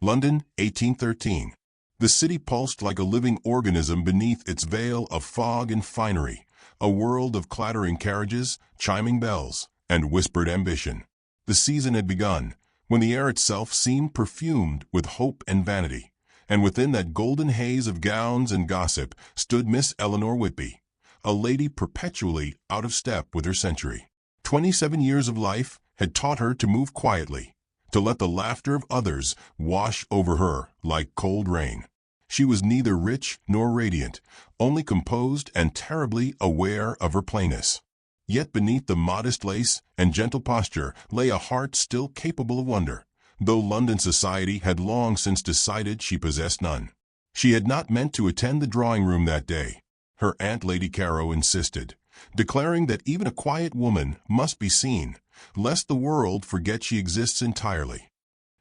London, 1813. The city pulsed like a living organism beneath its veil of fog and finery, a world of clattering carriages, chiming bells, and whispered ambition. The season had begun, when the air itself seemed perfumed with hope and vanity, and within that golden haze of gowns and gossip stood Miss Eleanor Whitby, a lady perpetually out of step with her century. 27 years of life had taught her to move quietly, to let the laughter of others wash over her like cold rain. She was neither rich nor radiant, only composed and terribly aware of her plainness. Yet beneath the modest lace and gentle posture lay a heart still capable of wonder, though London society had long since decided she possessed none. She had not meant to attend the drawing-room that day. Her Aunt Lady Caro insisted, declaring that even a quiet woman must be seen, lest the world forget she exists entirely.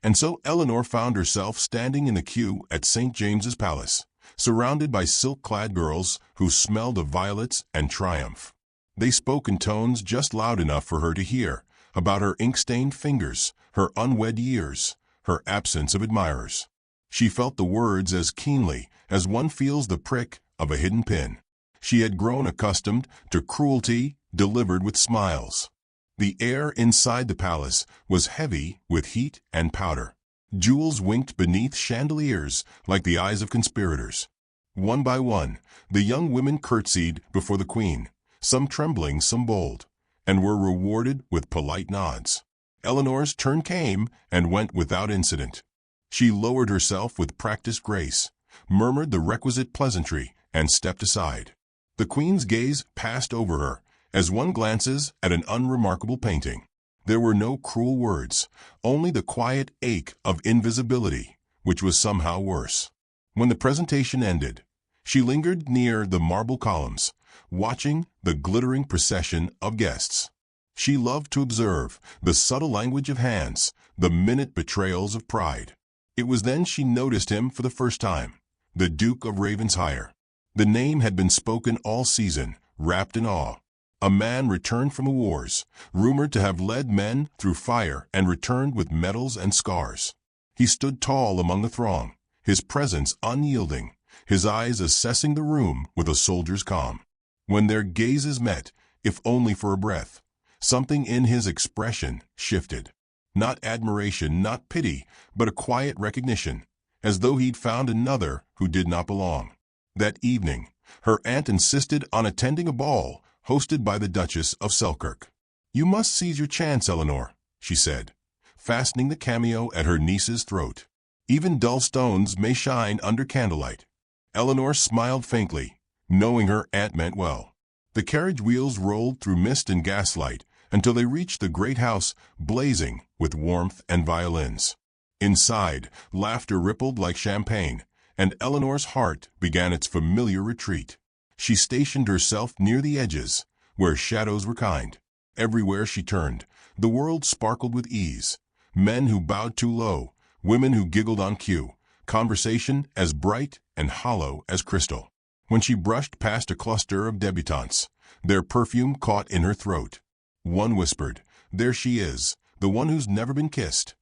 And so Eleanor found herself standing in the queue at St. James's Palace, surrounded by silk-clad girls who smelled of violets and triumph. They spoke in tones just loud enough for her to hear, about her ink-stained fingers, her unwed years, her absence of admirers. She felt the words as keenly as one feels the prick of a hidden pin. She had grown accustomed to cruelty delivered with smiles. The air inside the palace was heavy with heat and powder. Jewels winked beneath chandeliers like the eyes of conspirators. One by one, the young women curtsied before the queen, some trembling, some bold, and were rewarded with polite nods. Eleanor's turn came and went without incident. She lowered herself with practiced grace, murmured the requisite pleasantry, and stepped aside. The queen's gaze passed over her, as one glances at an unremarkable painting. There were no cruel words, only the quiet ache of invisibility, which was somehow worse. When the presentation ended, she lingered near the marble columns, watching the glittering procession of guests. She loved to observe the subtle language of hands, the minute betrayals of pride. It was then she noticed him for the first time, the Duke of Regency-era. The name had been spoken all season, wrapped in awe. A man returned from the wars, rumored to have led men through fire and returned with medals and scars. He stood tall among the throng, his presence unyielding, his eyes assessing the room with a soldier's calm. When their gazes met, if only for a breath, something in his expression shifted. Not admiration, not pity, but a quiet recognition, as though he'd found another who did not belong. That evening, her aunt insisted on attending a ball hosted by the Duchess of Selkirk. "You must seize your chance, Eleanor," she said, fastening the cameo at her niece's throat. "Even dull stones may shine under candlelight." Eleanor smiled faintly, knowing her aunt meant well. The carriage wheels rolled through mist and gaslight until they reached the great house blazing with warmth and violins. Inside, laughter rippled like champagne, and Eleanor's heart began its familiar retreat. She stationed herself near the edges, where shadows were kind. Everywhere she turned, the world sparkled with ease. Men who bowed too low, women who giggled on cue, conversation as bright and hollow as crystal. When she brushed past a cluster of debutantes, their perfume caught in her throat. One whispered, "There she is, the one who's never been kissed."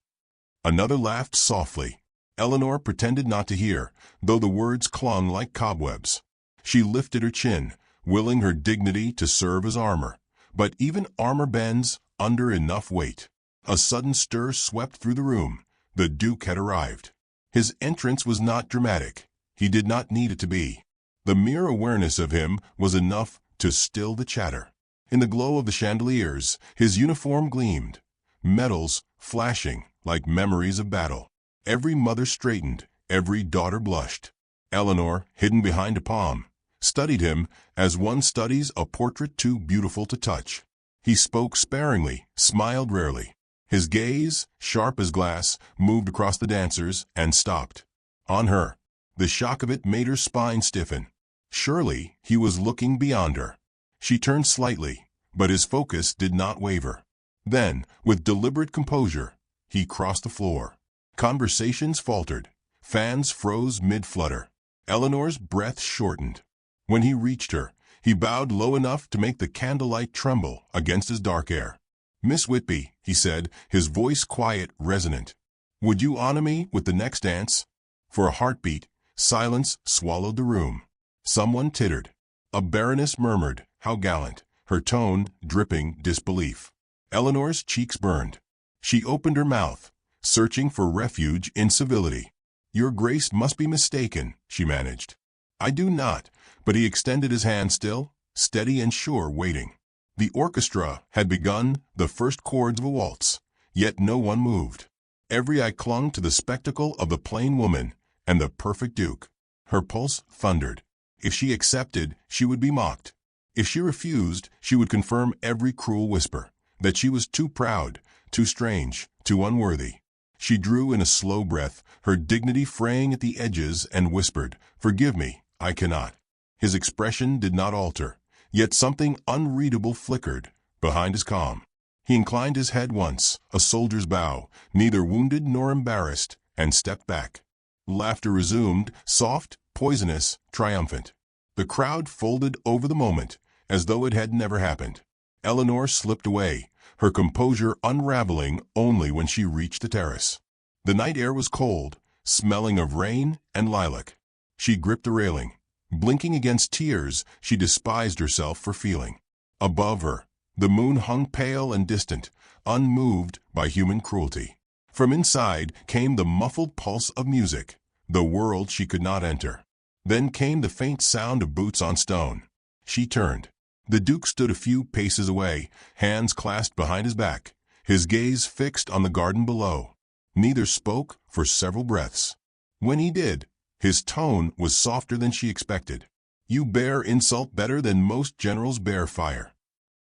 Another laughed softly. Eleanor pretended not to hear, though the words clung like cobwebs. She lifted her chin, willing her dignity to serve as armor. But even armor bends under enough weight. A sudden stir swept through the room. The Duke had arrived. His entrance was not dramatic. He did not need it to be. The mere awareness of him was enough to still the chatter. In the glow of the chandeliers, his uniform gleamed, medals flashing like memories of battle. Every mother straightened, every daughter blushed. Eleanor, hidden behind a palm, studied him as one studies a portrait too beautiful to touch. He spoke sparingly, smiled rarely. His gaze, sharp as glass, moved across the dancers and stopped. On her. The shock of it made her spine stiffen. Surely he was looking beyond her. She turned slightly, but his focus did not waver. Then, with deliberate composure, he crossed the floor. Conversations faltered. Fans froze mid-flutter. Eleanor's breath shortened. When he reached her, he bowed low enough to make the candlelight tremble against his dark hair. "Miss Whitby," he said, his voice quiet, resonant. Would you honor me with the next dance? For a heartbeat, silence swallowed the room. Someone tittered. A baroness murmured, "How gallant," her tone dripping disbelief. Eleanor's cheeks burned. She opened her mouth, searching for refuge in civility. "Your grace must be mistaken," she managed. "I do not," but he extended his hand still, steady and sure, waiting. The orchestra had begun the first chords of a waltz, yet no one moved. Every eye clung to the spectacle of the plain woman and the perfect duke. Her pulse thundered. If she accepted, she would be mocked. If she refused, she would confirm every cruel whisper, that she was too proud, too strange, too unworthy. She drew in a slow breath, her dignity fraying at the edges, and whispered, "Forgive me, I cannot." His expression did not alter, yet something unreadable flickered behind his calm. He inclined his head once, a soldier's bow, neither wounded nor embarrassed, and stepped back. Laughter resumed, soft, poisonous, triumphant. The crowd folded over the moment, as though it had never happened. Eleanor slipped away, her composure unraveling only when she reached the terrace. The night air was cold, smelling of rain and lilac. She gripped the railing. Blinking against tears she despised herself for feeling. Above her, the moon hung pale and distant, unmoved by human cruelty. From inside came the muffled pulse of music, the world she could not enter. Then came the faint sound of boots on stone. She turned. The Duke stood a few paces away, hands clasped behind his back, his gaze fixed on the garden below. Neither spoke for several breaths. When he did, his tone was softer than she expected. "You bear insult better than most generals bear fire."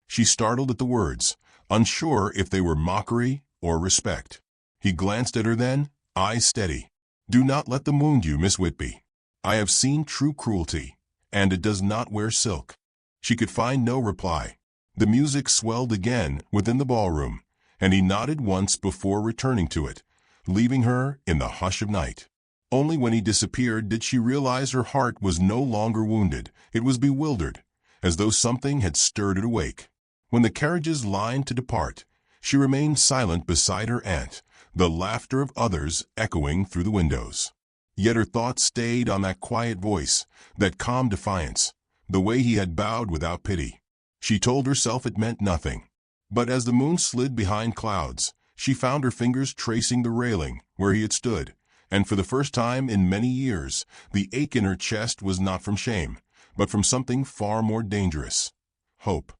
She startled at the words, unsure if they were mockery or respect. He glanced at her then, eyes steady. "Do not let them wound you, Miss Whitby. I have seen true cruelty, and it does not wear silk." She could find no reply. The music swelled again within the ballroom, and he nodded once before returning to it, leaving her in the hush of night. Only when he disappeared did she realize her heart was no longer wounded. It was bewildered, as though something had stirred it awake. When the carriages lined to depart, she remained silent beside her aunt, the laughter of others echoing through the windows. Yet her thoughts stayed on that quiet voice, that calm defiance, the way he had bowed without pity. She told herself it meant nothing. But as the moon slid behind clouds, she found her fingers tracing the railing where he had stood, and for the first time in many years, the ache in her chest was not from shame, but from something far more dangerous: hope.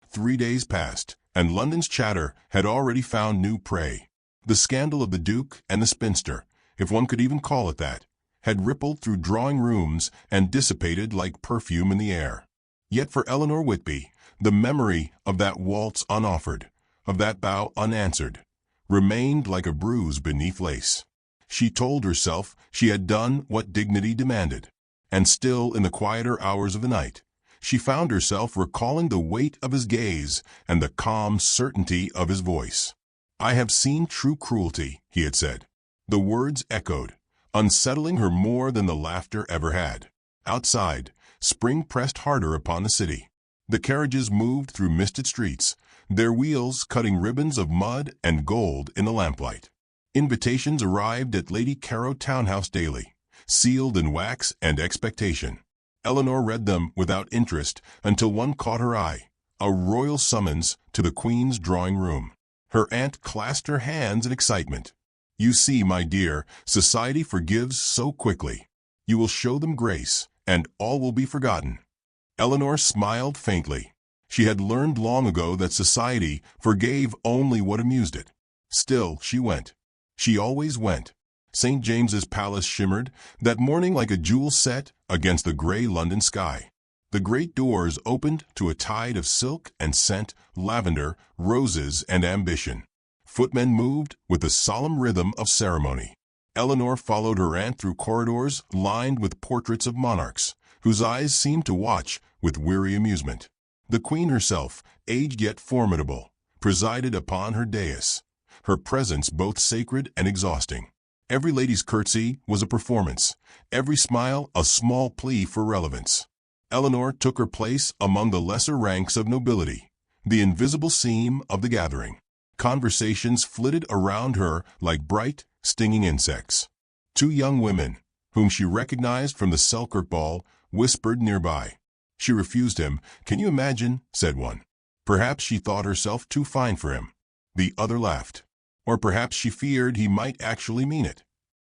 3 days passed, and London's chatter had already found new prey. The scandal of the Duke and the spinster, if one could even call it that, had rippled through drawing rooms and dissipated like perfume in the air. Yet for Eleanor Whitby, the memory of that waltz unoffered, of that bow unanswered, remained like a bruise beneath lace. She told herself she had done what dignity demanded, and still in the quieter hours of the night, she found herself recalling the weight of his gaze and the calm certainty of his voice. "I have seen true cruelty," he had said. The words echoed, unsettling her more than the laughter ever had. Outside, spring pressed harder upon the city. The carriages moved through misted streets, their wheels cutting ribbons of mud and gold in the lamplight. Invitations arrived at Lady Carrow townhouse daily, sealed in wax and expectation. Eleanor read them without interest until one caught her eye, a royal summons to the Queen's drawing room. Her aunt clasped her hands in excitement. "You see, my dear, society forgives so quickly. You will show them grace, and all will be forgotten." Eleanor smiled faintly. She had learned long ago that society forgave only what amused it. Still, she went. She always went. St. James's Palace shimmered that morning like a jewel set against the gray London sky. The great doors opened to a tide of silk and scent, lavender, roses, and ambition. Footmen moved with the solemn rhythm of ceremony. Eleanor followed her aunt through corridors lined with portraits of monarchs, whose eyes seemed to watch with weary amusement. The Queen herself, aged yet formidable, presided upon her dais, her presence both sacred and exhausting. Every lady's curtsy was a performance, every smile a small plea for relevance. Eleanor took her place among the lesser ranks of nobility, the invisible seam of the gathering. Conversations flitted around her like bright, stinging insects. Two young women, whom she recognized from the Selkirk ball, whispered nearby. She refused him. "Can you imagine?" said one. Perhaps she thought herself too fine for him. The other laughed. Or perhaps she feared he might actually mean it.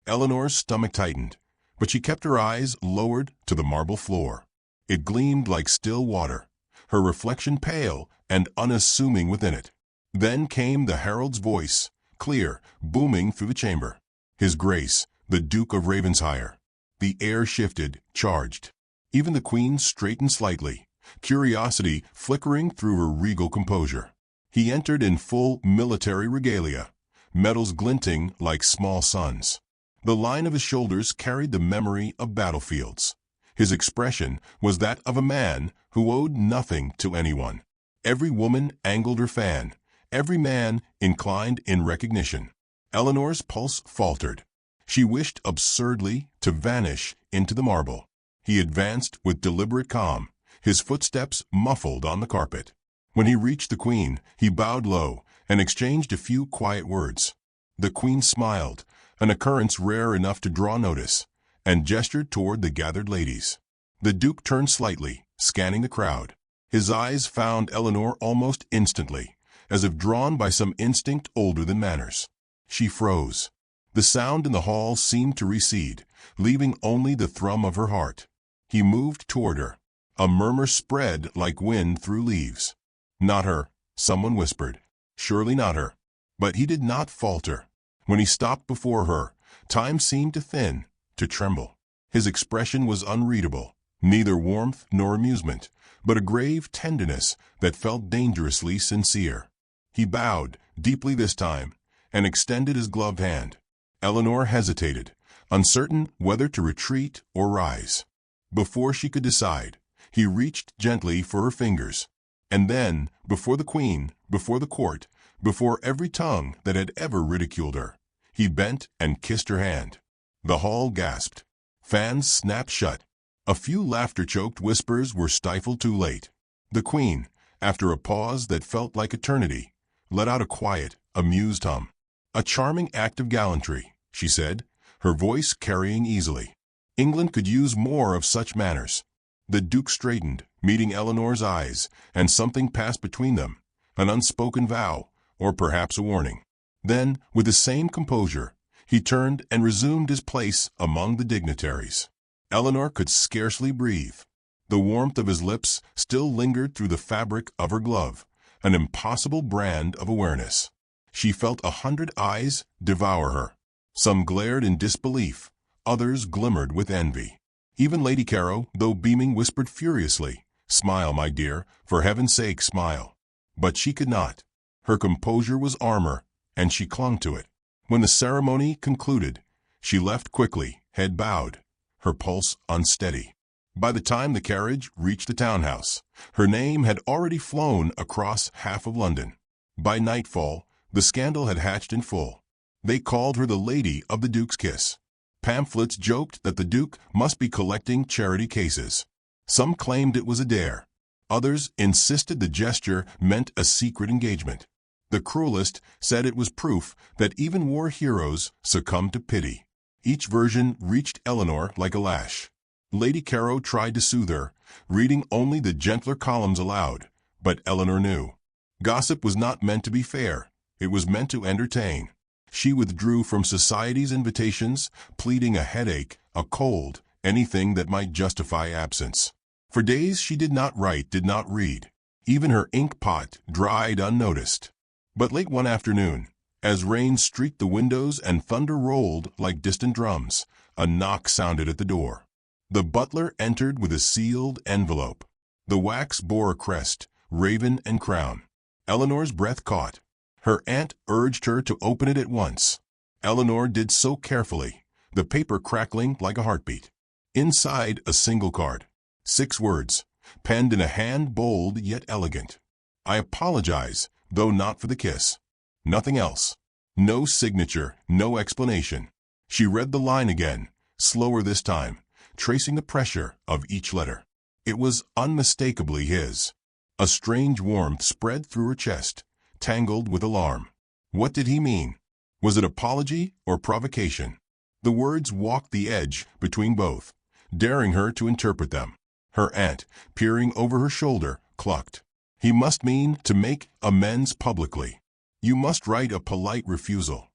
Eleanor's stomach tightened, but she kept her eyes lowered to the marble floor. It gleamed like still water, her reflection pale and unassuming within it. Then came the herald's voice, clear, booming through the chamber. His Grace, the Duke of Regency-era. The air shifted, charged. Even the Queen straightened slightly, curiosity flickering through her regal composure. He entered in full military regalia, medals glinting like small suns. The line of his shoulders carried the memory of battlefields. His expression was that of a man who owed nothing to anyone. Every woman angled her fan, every man inclined in recognition. Eleanor's pulse faltered. She wished absurdly to vanish into the marble. He advanced with deliberate calm, his footsteps muffled on the carpet. When he reached the Queen, he bowed low and exchanged a few quiet words. The Queen smiled, an occurrence rare enough to draw notice, and gestured toward the gathered ladies. The Duke turned slightly, scanning the crowd. His eyes found Eleanor almost instantly, as if drawn by some instinct older than manners. She froze. The sound in the hall seemed to recede, leaving only the thrum of her heart. He moved toward her. A murmur spread like wind through leaves. "Not her," someone whispered. "Surely not her." But he did not falter. When he stopped before her, time seemed to thin, to tremble. His expression was unreadable, neither warmth nor amusement, but a grave tenderness that felt dangerously sincere. He bowed, deeply this time, and extended his gloved hand. Eleanor hesitated, uncertain whether to retreat or rise. Before she could decide, he reached gently for her fingers. And then, before the Queen, before the court, before every tongue that had ever ridiculed her, he bent and kissed her hand. The hall gasped. Fans snapped shut. A few laughter-choked whispers were stifled too late. The Queen, after a pause that felt like eternity, let out a quiet, amused hum. "A charming act of gallantry," she said, her voice carrying easily. "England could use more of such manners." The Duke straightened, meeting Eleanor's eyes, and something passed between them, an unspoken vow, or perhaps a warning. Then, with the same composure, he turned and resumed his place among the dignitaries. Eleanor could scarcely breathe. The warmth of his lips still lingered through the fabric of her glove, an impossible brand of awareness. She felt 100 eyes devour her. Some glared in disbelief, others glimmered with envy. Even Lady Caro, though beaming, whispered furiously, "Smile, my dear, for heaven's sake, smile." But she could not. Her composure was armor, and she clung to it. When the ceremony concluded, she left quickly, head bowed, her pulse unsteady. By the time the carriage reached the townhouse, her name had already flown across half of London. By nightfall, the scandal had hatched in full. They called her the Lady of the Duke's Kiss. Pamphlets joked that the Duke must be collecting charity cases. Some claimed it was a dare. Others insisted the gesture meant a secret engagement. The cruelest said it was proof that even war heroes succumbed to pity. Each version reached Eleanor like a lash. Lady Caro tried to soothe her, reading only the gentler columns aloud, but Eleanor knew. Gossip was not meant to be fair. It was meant to entertain. She withdrew from society's invitations, pleading a headache, a cold, anything that might justify absence. For days she did not write, did not read. Even her ink pot dried unnoticed. But late one afternoon, as rain streaked the windows and thunder rolled like distant drums, a knock sounded at the door. The butler entered with a sealed envelope. The wax bore a crest, raven and crown. Eleanor's breath caught. Her aunt urged her to open it at once. Eleanor did so carefully, the paper crackling like a heartbeat. Inside, a single card. 6 words, penned in a hand bold yet elegant. "I apologize, though not for the kiss." Nothing else. No signature, no explanation. She read the line again, slower this time, tracing the pressure of each letter. It was unmistakably his. A strange warmth spread through her chest, tangled with alarm. What did he mean? Was it apology or provocation? The words walked the edge between both, daring her to interpret them. Her aunt, peering over her shoulder, clucked. He must mean to make amends publicly. You must write a polite refusal.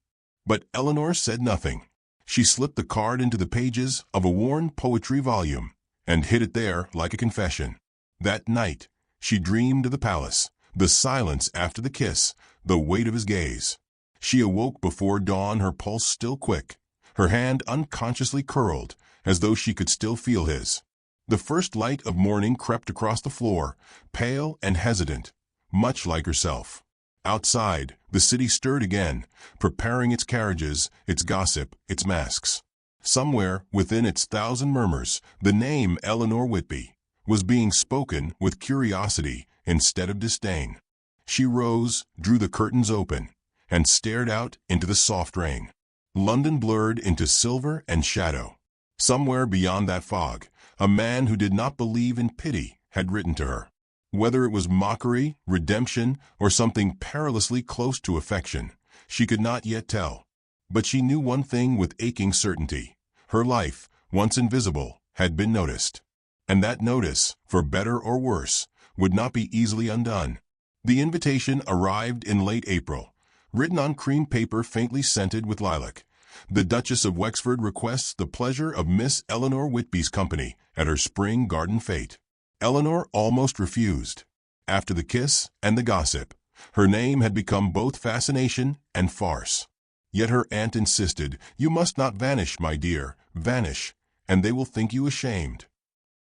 But Eleanor said nothing. She slipped the card into the pages of a worn poetry volume and hid it there like a confession. That night, she dreamed of the palace, the silence after the kiss, the weight of his gaze. She awoke before dawn, her pulse still quick, her hand unconsciously curled, as though she could still feel his. The first light of morning crept across the floor, pale and hesitant, much like herself. Outside, the city stirred again, preparing its carriages, its gossip, its masks. Somewhere within its thousand murmurs, the name Eleanor Whitby was being spoken with curiosity instead of disdain. She rose, drew the curtains open, and stared out into the soft rain. London blurred into silver and shadow. Somewhere beyond that fog, a man who did not believe in pity had written to her. Whether it was mockery, redemption, or something perilously close to affection, she could not yet tell. But she knew one thing with aching certainty. Her life, once invisible, had been noticed. And that notice, for better or worse, would not be easily undone. The invitation arrived in late April, written on cream paper faintly scented with lilac. The Duchess of Wexford requests the pleasure of Miss Eleanor Whitby's company at her spring garden fete. Eleanor almost refused. After the kiss and the gossip, her name had become both fascination and farce. Yet her aunt insisted, "You must not vanish, my dear, vanish, and they will think you ashamed."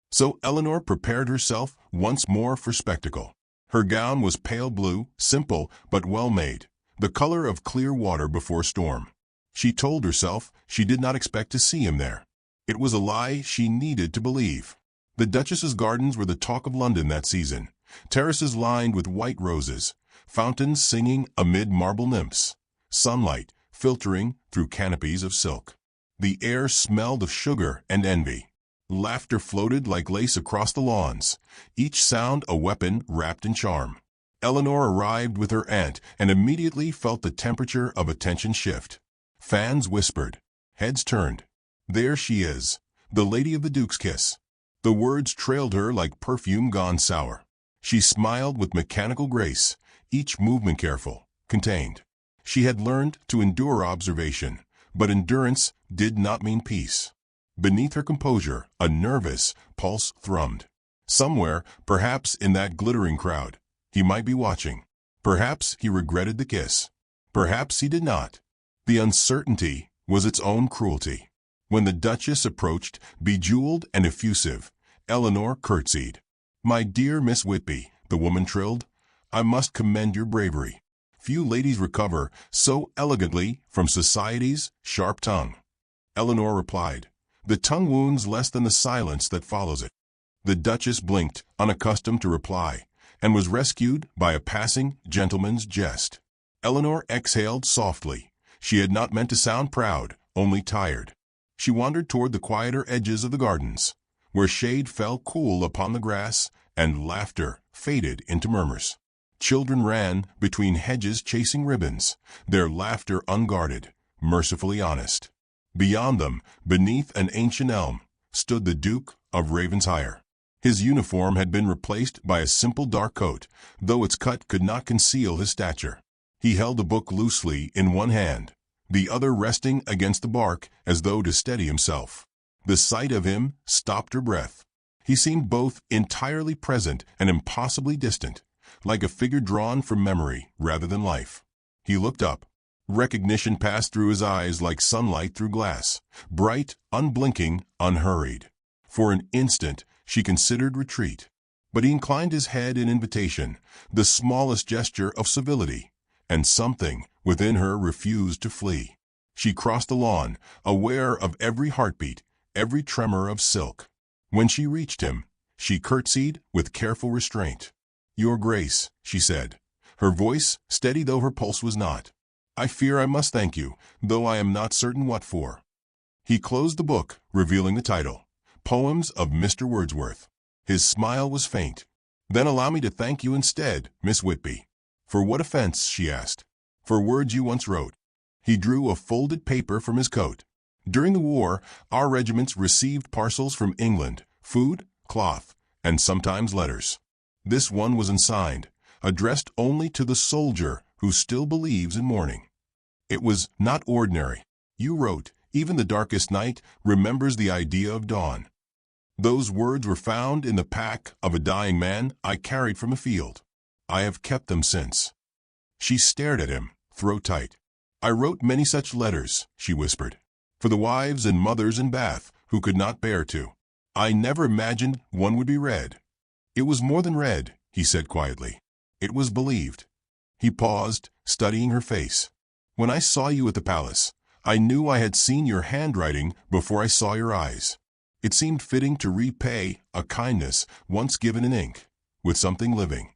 So Eleanor prepared herself once more for spectacle. Her gown was pale blue, simple but well made, the color of clear water before storm. She told herself she did not expect to see him there. It was a lie she needed to believe. The Duchess's gardens were the talk of London that season, terraces lined with white roses, fountains singing amid marble nymphs, sunlight filtering through canopies of silk. The air smelled of sugar and envy. Laughter floated like lace across the lawns, each sound a weapon wrapped in charm. Eleanor arrived with her aunt and immediately felt the temperature of attention shift. Fans whispered. Heads turned. There she is, the lady of the Duke's kiss. The words trailed her like perfume gone sour. She smiled with mechanical grace, each movement careful, contained. She had learned to endure observation, but endurance did not mean peace. Beneath her composure, a nervous pulse thrummed. Somewhere, perhaps in that glittering crowd, he might be watching. Perhaps he regretted the kiss. Perhaps he did not. The uncertainty was its own cruelty. When the Duchess approached, bejeweled and effusive, Eleanor curtsied. "My dear Miss Whitby," the woman trilled, "I must commend your bravery. Few ladies recover so elegantly from society's sharp tongue." Eleanor replied, "The tongue wounds less than the silence that follows it." The Duchess blinked, unaccustomed to reply, and was rescued by a passing gentleman's jest. Eleanor exhaled softly. She had not meant to sound proud, only tired. She wandered toward the quieter edges of the gardens, where shade fell cool upon the grass and laughter faded into murmurs. Children ran between hedges chasing ribbons, their laughter unguarded, mercifully honest. Beyond them, beneath an ancient elm, stood the Duke of Regency-era. His uniform had been replaced by a simple dark coat, though its cut could not conceal his stature. He held a book loosely in one hand, the other resting against the bark as though to steady himself. The sight of him stopped her breath. He seemed both entirely present and impossibly distant, like a figure drawn from memory rather than life. He looked up. Recognition passed through his eyes like sunlight through glass, bright, unblinking, unhurried. For an instant, she considered retreat. But he inclined his head in invitation, the smallest gesture of civility, and something within her refused to flee. She crossed the lawn, aware of every heartbeat, every tremor of silk. When she reached him, she curtsied with careful restraint. "Your Grace," she said, her voice steady though her pulse was not. "I fear I must thank you, though I am not certain what for." He closed the book, revealing the title, Poems of Mr. Wordsworth. His smile was faint. "Then allow me to thank you instead, Miss Whitby." "For what offense?" she asked. for words you once wrote." He drew a folded paper from his coat. "During the war, our regiments received parcels from England, food, cloth, and sometimes letters. This one was unsigned, addressed only to the soldier who still believes in morning. It was not ordinary. You wrote, 'Even the darkest night remembers the idea of dawn.' Those words were found in the pack of a dying man I carried from a field. I have kept them since." She stared at him, throat tight. "I wrote many such letters," she whispered, "for the wives and mothers in Bath who could not bear to. I never imagined one would be read." "It was more than read," he said quietly. "It was believed." He paused, studying her face. "When I saw you at the palace, I knew I had seen your handwriting before I saw your eyes. It seemed fitting to repay a kindness once given in ink, with something living."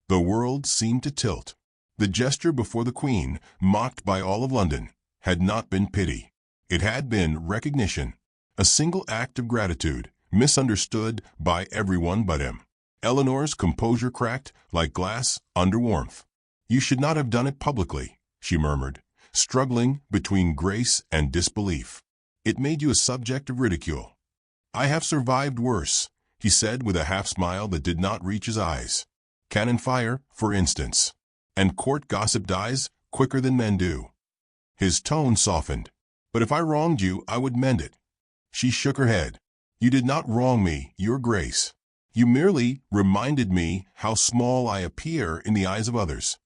The world seemed to tilt. The gesture before the Queen, mocked by all of London, had not been pity. It had been recognition, a single act of gratitude, misunderstood by everyone but him. Eleanor's composure cracked like glass under warmth. "You should not have done it publicly," she murmured, struggling between grace and disbelief. "It made you a subject of ridicule." "I have survived worse," he said with a half-smile that did not reach his eyes. "Cannon fire, for instance. And court gossip dies quicker than men do." His tone softened. "But if I wronged you, I would mend it." She shook her head. "You did not wrong me, Your Grace. You merely reminded me how small I appear in the eyes of others."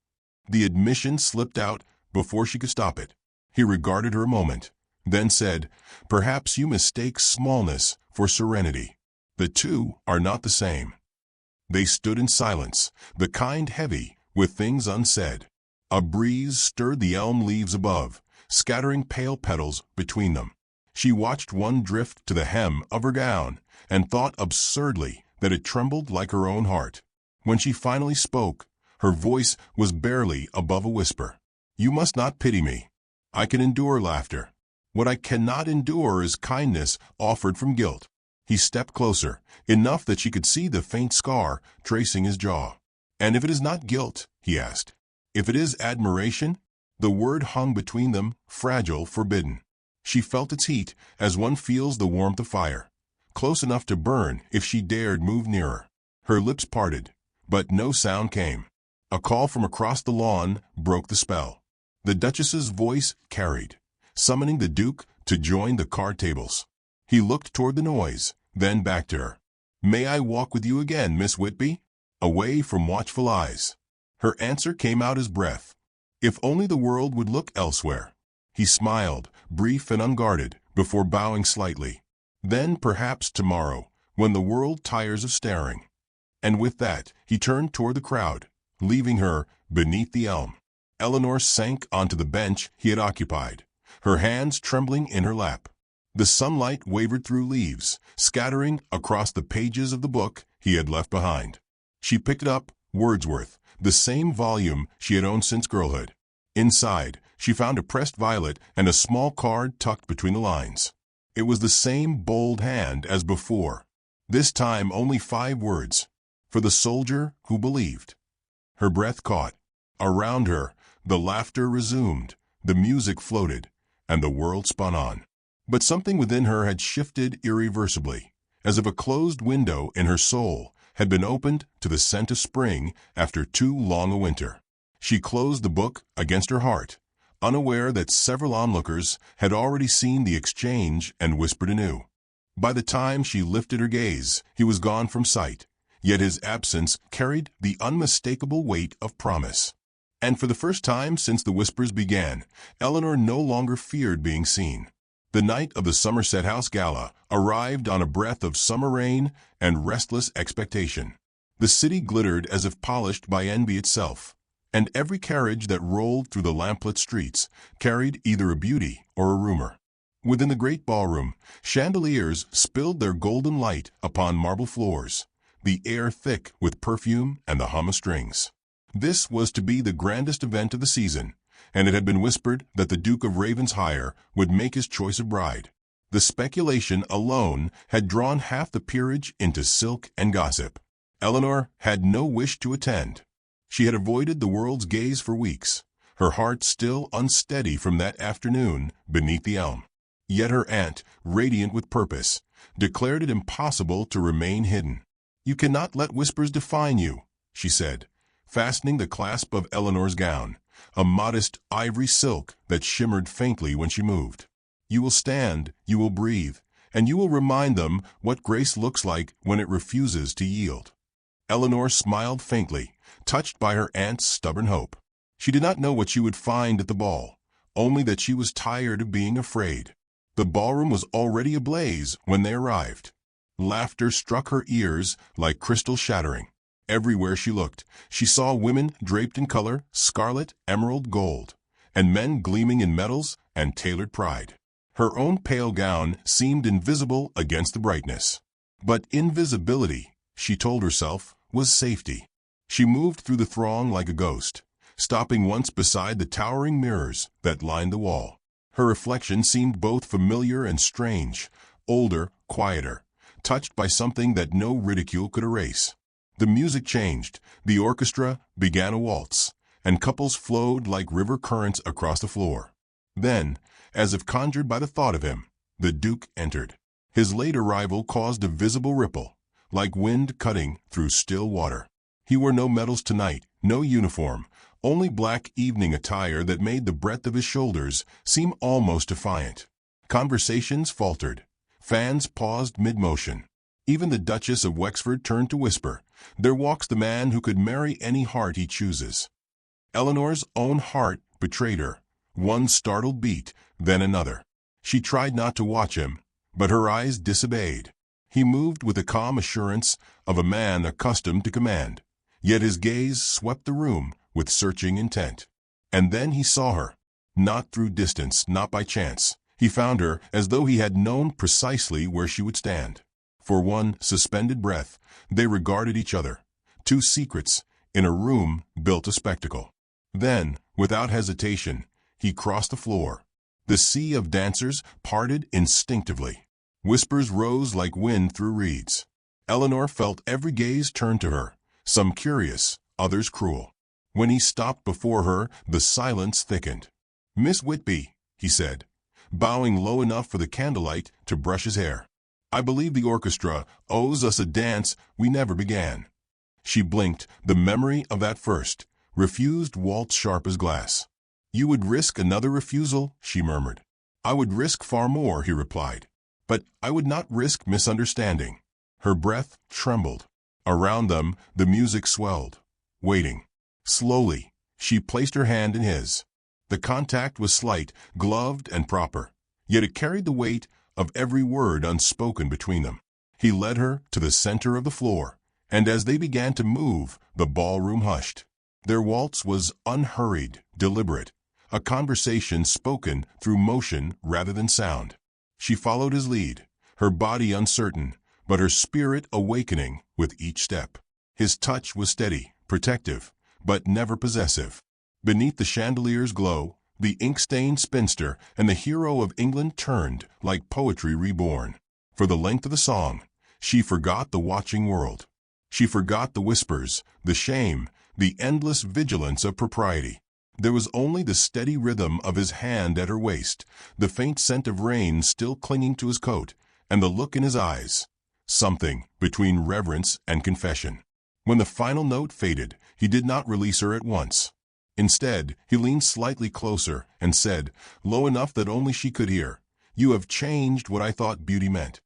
The admission slipped out before she could stop it. He regarded her a moment, then said, "Perhaps you mistake smallness for serenity. The two are not the same." They stood in silence, the kind heavy with things unsaid. A breeze stirred the elm leaves above, scattering pale petals between them. She watched one drift to the hem of her gown, and thought absurdly that it trembled like her own heart. When she finally spoke, her voice was barely above a whisper. "You must not pity me. I can endure laughter. What I cannot endure is kindness offered from guilt." He stepped closer, enough that she could see the faint scar tracing his jaw. "And if it is not guilt," he asked, "if it is admiration?" The word hung between them, fragile, forbidden. She felt its heat as one feels the warmth of fire, close enough to burn if she dared move nearer. Her lips parted, but no sound came. A call from across the lawn broke the spell. The Duchess's voice carried, summoning the Duke to join the card tables. He looked toward the noise, then back to her. "May I walk with you again, Miss Whitby?" Away from watchful eyes. Her answer came out as breath. "If only the world would look elsewhere." He smiled, brief and unguarded, before bowing slightly. "Then perhaps tomorrow, when the world tires of staring." And with that, he turned toward the crowd, leaving her beneath the elm. Eleanor sank onto the bench he had occupied, her hands trembling in her lap. The sunlight wavered through leaves, scattering across the pages of the book he had left behind. She picked it up, Wordsworth, the same volume she had owned since girlhood. Inside, she found a pressed violet and a small card tucked between the lines. It was the same bold hand as before. This time only 5 words. "For the soldier who believed." Her breath caught. Around her, the laughter resumed, the music floated, and the world spun on. But something within her had shifted irreversibly, as if a closed window in her soul had been opened to the scent of spring after too long a winter. She closed the book against her heart, unaware that several onlookers had already seen the exchange and whispered anew. By the time she lifted her gaze, he was gone from sight, yet his absence carried the unmistakable weight of promise. And for the first time since the whispers began, Eleanor no longer feared being seen. The night of the Somerset House Gala arrived on a breath of summer rain and restless expectation. The city glittered as if polished by envy itself, and every carriage that rolled through the lamplit streets carried either a beauty or a rumor. Within the great ballroom, chandeliers spilled their golden light upon marble floors, the air thick with perfume and the hum of strings. This was to be the grandest event of the season, and it had been whispered that the Duke of Ravensshire would make his choice of bride. The speculation alone had drawn half the peerage into silk and gossip. Eleanor had no wish to attend. She had avoided the world's gaze for weeks, her heart still unsteady from that afternoon beneath the elm. Yet her aunt, radiant with purpose, declared it impossible to remain hidden. "You cannot let whispers define you," she said, fastening the clasp of Eleanor's gown, a modest ivory silk that shimmered faintly when she moved. "You will stand, you will breathe, and you will remind them what grace looks like when it refuses to yield." Eleanor smiled faintly, touched by her aunt's stubborn hope. She did not know what she would find at the ball, only that she was tired of being afraid. The ballroom was already ablaze when they arrived. Laughter struck her ears like crystal shattering. Everywhere she looked, she saw women draped in color, scarlet, emerald, gold, and men gleaming in medals and tailored pride. Her own pale gown seemed invisible against the brightness. But invisibility, she told herself, was safety. She moved through the throng like a ghost, stopping once beside the towering mirrors that lined the wall. Her reflection seemed both familiar and strange, older, quieter, touched by something that no ridicule could erase. The music changed, the orchestra began a waltz, and couples flowed like river currents across the floor. Then, as if conjured by the thought of him, the Duke entered. His late arrival caused a visible ripple, like wind cutting through still water. He wore no medals tonight, no uniform, only black evening attire that made the breadth of his shoulders seem almost defiant. Conversations faltered. Fans paused mid-motion. Even the Duchess of Wexford turned to whisper, "There walks the man who could marry any heart he chooses." Eleanor's own heart betrayed her, one startled beat, then another. She tried not to watch him, but her eyes disobeyed. He moved with the calm assurance of a man accustomed to command, yet his gaze swept the room with searching intent. And then he saw her, not through distance, not by chance. He found her as though he had known precisely where she would stand. For one suspended breath, they regarded each other, two secrets in a room built a spectacle. Then, without hesitation, he crossed the floor. The sea of dancers parted instinctively. Whispers rose like wind through reeds. Eleanor felt every gaze turned to her, some curious, others cruel. When he stopped before her, the silence thickened. "Miss Whitby," he said, bowing low enough for the candlelight to brush his hair, "I believe the orchestra owes us a dance we never began." She blinked, the memory of that first, refused waltz sharp as glass. "You would risk another refusal?" she murmured. "I would risk far more," he replied. "But I would not risk misunderstanding." Her breath trembled. Around them, the music swelled, waiting. Slowly, she placed her hand in his. The contact was slight, gloved and proper, yet it carried the weight of every word unspoken between them. He led her to the center of the floor, and as they began to move, the ballroom hushed. Their waltz was unhurried, deliberate, a conversation spoken through motion rather than sound. She followed his lead, her body uncertain, but her spirit awakening with each step. His touch was steady, protective, but never possessive. Beneath the chandelier's glow, the ink-stained spinster and the hero of England turned like poetry reborn. For the length of the song, she forgot the watching world. She forgot the whispers, the shame, the endless vigilance of propriety. There was only the steady rhythm of his hand at her waist, the faint scent of rain still clinging to his coat, and the look in his eyes, something between reverence and confession. When the final note faded, he did not release her at once. Instead, he leaned slightly closer and said, low enough that only she could hear, "You have changed what I thought beauty meant."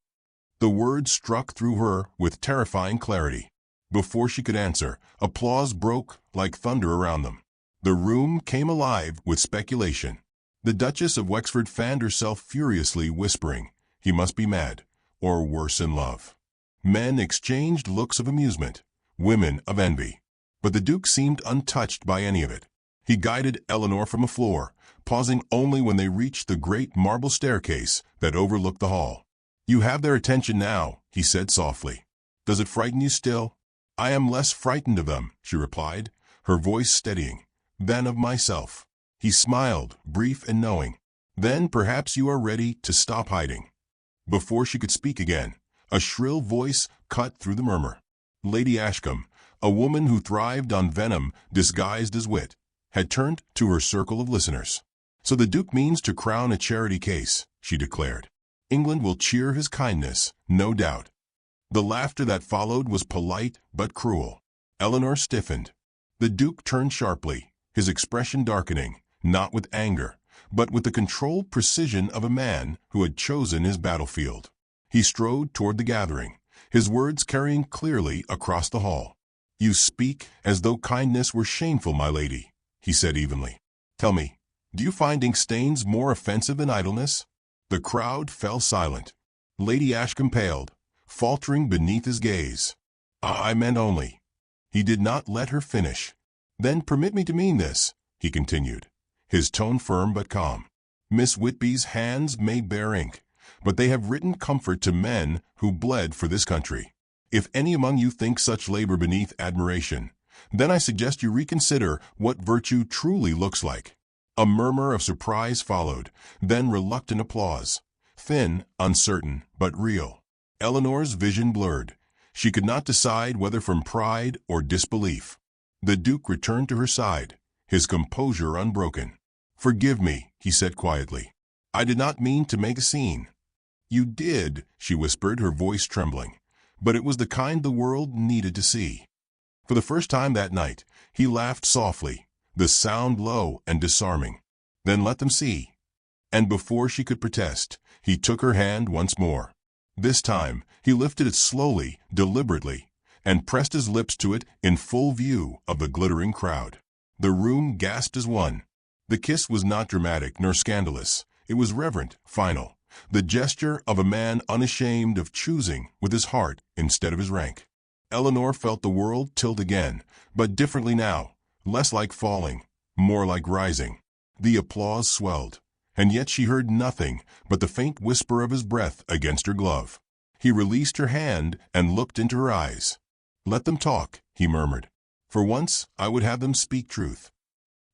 The words struck through her with terrifying clarity. Before she could answer, applause broke like thunder around them. The room came alive with speculation. The Duchess of Wexford fanned herself furiously, whispering, "He must be mad, or worse in love." Men exchanged looks of amusement, women of envy. But the Duke seemed untouched by any of it. He guided Eleanor from the floor, pausing only when they reached the great marble staircase that overlooked the hall. "You have their attention now," he said softly. "Does it frighten you still?" "I am less frightened of them," she replied, her voice steadying, "than of myself." He smiled, brief and knowing. "Then perhaps you are ready to stop hiding." Before she could speak again, a shrill voice cut through the murmur. Lady Ashcombe, a woman who thrived on venom disguised as wit, had turned to her circle of listeners. "So the Duke means to crown a charity case," she declared. "England will cheer his kindness, no doubt." The laughter that followed was polite but cruel. Eleanor stiffened. The Duke turned sharply, his expression darkening, not with anger, but with the controlled precision of a man who had chosen his battlefield. He strode toward the gathering, his words carrying clearly across the hall. "You speak as though kindness were shameful, my lady," he said evenly. "Tell me, do you find ink stains more offensive than idleness?" The crowd fell silent. Lady Ashcombe paled, faltering beneath his gaze. "I meant only—" He did not let her finish. "Then permit me to mean this," he continued, his tone firm but calm. "Miss Whitby's hands may bear ink, but they have written comfort to men who bled for this country. If any among you think such labor beneath admiration, then I suggest you reconsider what virtue truly looks like." A murmur of surprise followed, then reluctant applause. Thin, uncertain, but real. Eleanor's vision blurred. She could not decide whether from pride or disbelief. The Duke returned to her side, his composure unbroken. "Forgive me," he said quietly. "I did not mean to make a scene." "You did," she whispered, her voice trembling. "But it was the kind the world needed to see." For the first time that night, he laughed softly, the sound low and disarming. "Then let them see." And before she could protest, he took her hand once more. This time, he lifted it slowly, deliberately, and pressed his lips to it in full view of the glittering crowd. The room gasped as one. The kiss was not dramatic nor scandalous. It was reverent, final, the gesture of a man unashamed of choosing with his heart instead of his rank. Eleanor felt the world tilt again, but differently now, less like falling, more like rising. The applause swelled, and yet she heard nothing but the faint whisper of his breath against her glove. He released her hand and looked into her eyes. "Let them talk," he murmured. "For once, I would have them speak truth."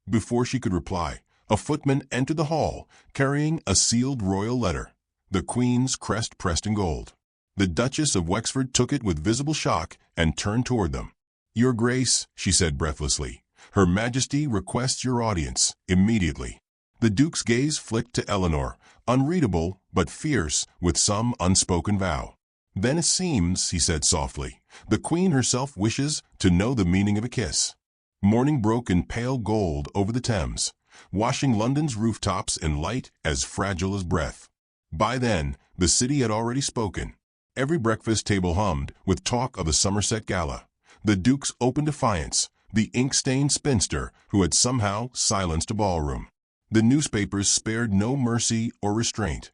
Before she could reply, a footman entered the hall, carrying a sealed royal letter, the Queen's crest pressed in gold. The Duchess of Wexford took it with visible shock and turned toward them. "Your Grace," she said breathlessly, "Her Majesty requests your audience, immediately." The Duke's gaze flicked to Eleanor, unreadable but fierce with some unspoken vow. "Then it seems," he said softly, "the Queen herself wishes to know the meaning of a kiss." Morning broke in pale gold over the Thames, washing London's rooftops in light as fragile as breath. By then, the city had already spoken. Every breakfast table hummed with talk of the Somerset Gala, the Duke's open defiance, the ink-stained spinster who had somehow silenced a ballroom. The newspapers spared no mercy or restraint.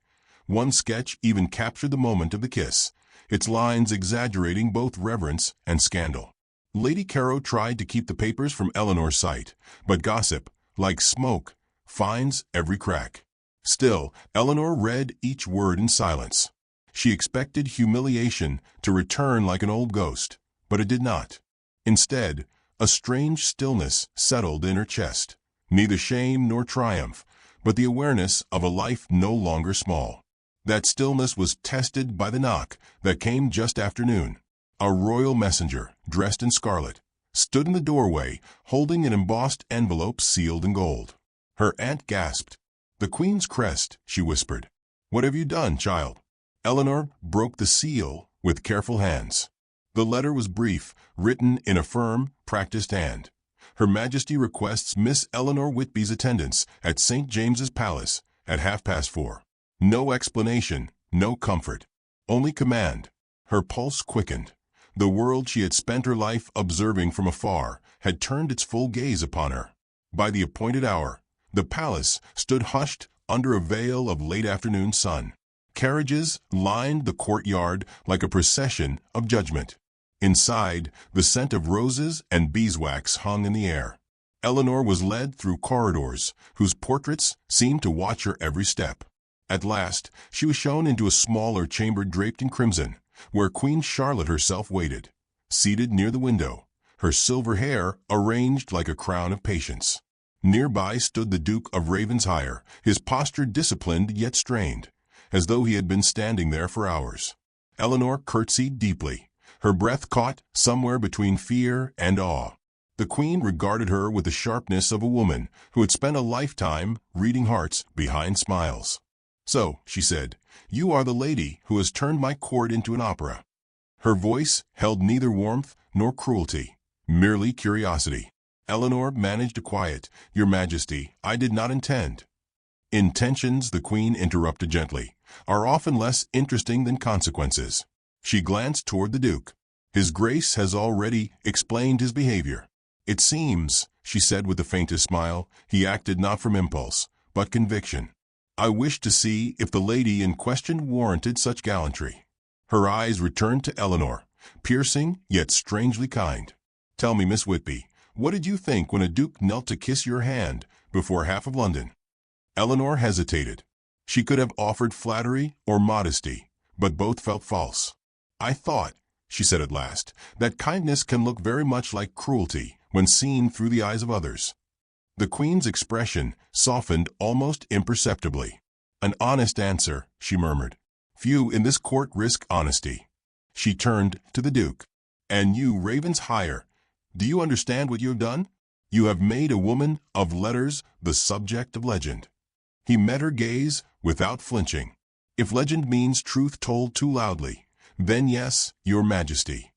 One sketch even captured the moment of the kiss, its lines exaggerating both reverence and scandal. Lady Caro tried to keep the papers from Eleanor's sight, but gossip, like smoke, finds every crack. Still, Eleanor read each word in silence. She expected humiliation to return like an old ghost, but it did not. Instead, a strange stillness settled in her chest. Neither shame nor triumph, but the awareness of a life no longer small. That stillness was tested by the knock that came just after noon. A royal messenger, dressed in scarlet, stood in the doorway, holding an embossed envelope sealed in gold. Her aunt gasped. "The Queen's crest," she whispered. "What have you done, child?" Eleanor broke the seal with careful hands. The letter was brief, written in a firm, practiced hand. Her Majesty requests Miss Eleanor Whitby's attendance at St. James's Palace at 4:30. No explanation, no comfort, only command. Her pulse quickened. The world she had spent her life observing from afar had turned its full gaze upon her. By the appointed hour, the palace stood hushed under a veil of late afternoon sun. Carriages lined the courtyard like a procession of judgment. Inside, the scent of roses and beeswax hung in the air. Eleanor was led through corridors whose portraits seemed to watch her every step. At last, she was shown into a smaller chamber draped in crimson, where Queen Charlotte herself waited, seated near the window, her silver hair arranged like a crown of patience. Nearby stood the Duke of Ravensshire, his posture disciplined yet strained, as though he had been standing there for hours. Eleanor curtsied deeply, her breath caught somewhere between fear and awe. The queen regarded her with the sharpness of a woman who had spent a lifetime reading hearts behind smiles. "So," she said, "you are the lady who has turned my court into an opera." Her voice held neither warmth nor cruelty, merely curiosity. Eleanor managed to quiet, "Your Majesty, I did not intend." "Intentions," the queen interrupted gently, "are often less interesting than consequences." She glanced toward the Duke. "His Grace has already explained his behavior." "It seems," she said with the faintest smile, "he acted not from impulse, but conviction." "I wished to see if the lady in question warranted such gallantry." Her eyes returned to Eleanor, piercing yet strangely kind. "Tell me, Miss Whitby, what did you think when a duke knelt to kiss your hand before half of London?" Eleanor hesitated. She could have offered flattery or modesty, but both felt false. "I thought," she said at last, "that kindness can look very much like cruelty when seen through the eyes of others." The queen's expression softened almost imperceptibly. "An honest answer," she murmured. "Few in this court risk honesty." She turned to the Duke. "And you, Regency-era, do you understand what you have done? You have made a woman of letters the subject of legend." He met her gaze without flinching. "If legend means truth told too loudly, then yes, Your Majesty."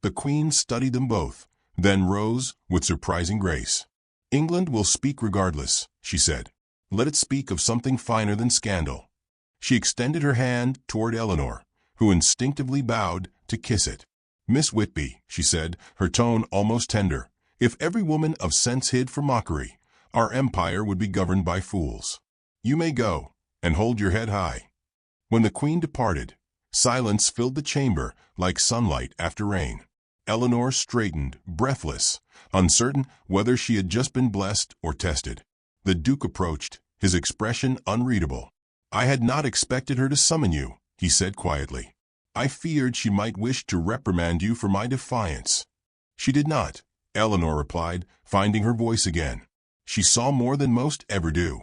The queen studied them both, then rose with surprising grace. "England will speak regardless," she said. "Let it speak of something finer than scandal." She extended her hand toward Eleanor, who instinctively bowed to kiss it. "Miss Whitby," she said, her tone almost tender, "if every woman of sense hid for mockery, our empire would be governed by fools. You may go, and hold your head high." When the queen departed, silence filled the chamber like sunlight after rain. Eleanor straightened, breathless, uncertain whether she had just been blessed or tested. The Duke approached, his expression unreadable. "I had not expected her to summon you," he said quietly. "I feared she might wish to reprimand you for my defiance." "She did not," Eleanor replied, finding her voice again. "She saw more than most ever do."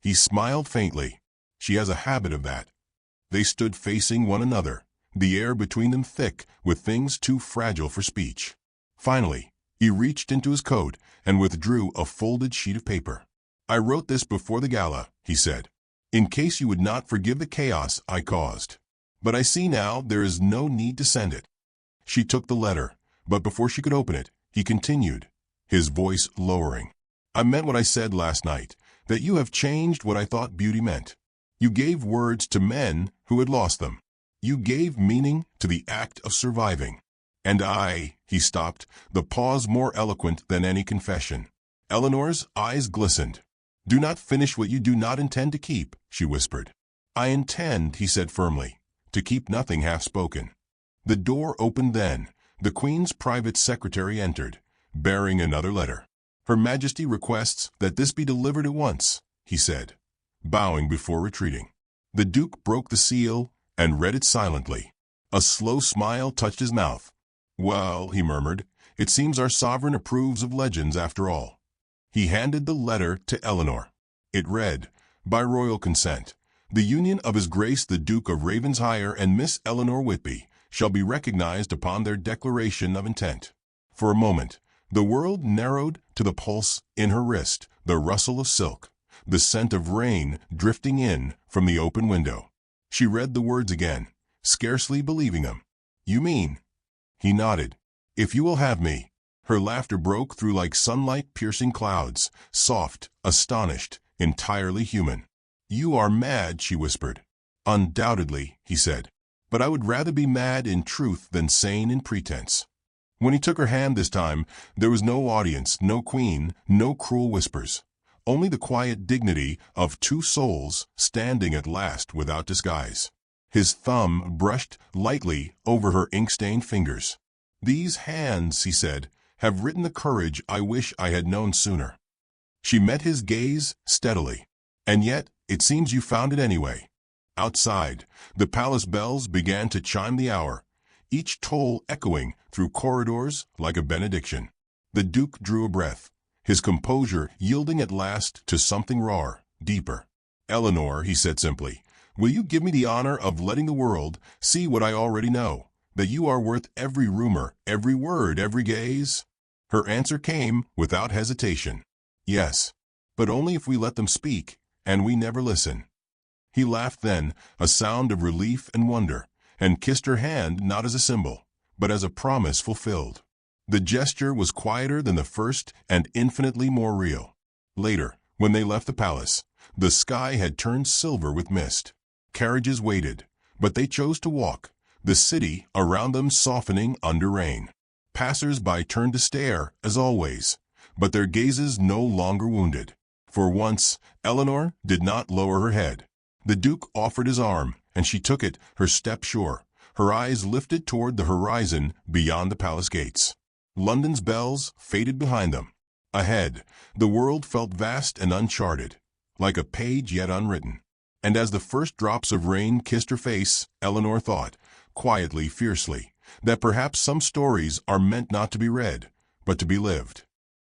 He smiled faintly. "She has a habit of that." They stood facing one another, the air between them thick with things too fragile for speech. Finally, he reached into his coat and withdrew a folded sheet of paper. "I wrote this before the gala," he said, "in case you would not forgive the chaos I caused. But I see now there is no need to send it." She took the letter, but before she could open it, he continued, his voice lowering. "I meant what I said last night, that you have changed what I thought beauty meant. You gave words to men who had lost them. You gave meaning to the act of surviving. And I," he stopped, the pause more eloquent than any confession. Eleanor's eyes glistened. "Do not finish what you do not intend to keep," she whispered. "I intend," he said firmly, "to keep nothing half-spoken." The door opened then. The Queen's private secretary entered, bearing another letter. "Her Majesty requests that this be delivered at once," he said, bowing before retreating. The Duke broke the seal and read it silently. A slow smile touched his mouth. "Well," he murmured, "it seems our sovereign approves of legends after all." He handed the letter to Eleanor. It read, "By royal consent, the union of His Grace the Duke of Regency-era and Miss Eleanor Whitby shall be recognized upon their declaration of intent." For a moment, the world narrowed to the pulse in her wrist, the rustle of silk, the scent of rain drifting in from the open window. She read the words again, scarcely believing them. "You mean?" He nodded. "If you will have me." Her laughter broke through like sunlight piercing clouds, soft, astonished, entirely human. "You are mad," she whispered. "Undoubtedly," he said. "But I would rather be mad in truth than sane in pretense." When he took her hand this time, there was no audience, no queen, no cruel whispers. Only the quiet dignity of two souls standing at last without disguise. His thumb brushed lightly over her ink-stained fingers. "These hands," he said, "have written the courage I wish I had known sooner." She met his gaze steadily. "And yet, it seems you found it anyway." Outside, the palace bells began to chime the hour, each toll echoing through corridors like a benediction. The Duke drew a breath, his composure yielding at last to something rawer, deeper. "Eleanor," he said simply, "will you give me the honor of letting the world see what I already know, that you are worth every rumor, every word, every gaze?" Her answer came without hesitation. Yes, but only if we let them speak, and we never listen. He laughed then, a sound of relief and wonder, and kissed her hand not as a symbol, but as a promise fulfilled. The gesture was quieter than the first and infinitely more real. Later, when they left the palace, the sky had turned silver with mist. Carriages waited, but they chose to walk, the city around them softening under rain. Passers-by turned to stare, as always, but their gazes no longer wounded. For once, Eleanor did not lower her head. The Duke offered his arm, and she took it, her step sure, her eyes lifted toward the horizon beyond the palace gates. London's bells faded behind them. Ahead, the world felt vast and uncharted, like a page yet unwritten. And as the first drops of rain kissed her face, Eleanor thought, quietly, fiercely, that perhaps some stories are meant not to be read, but to be lived.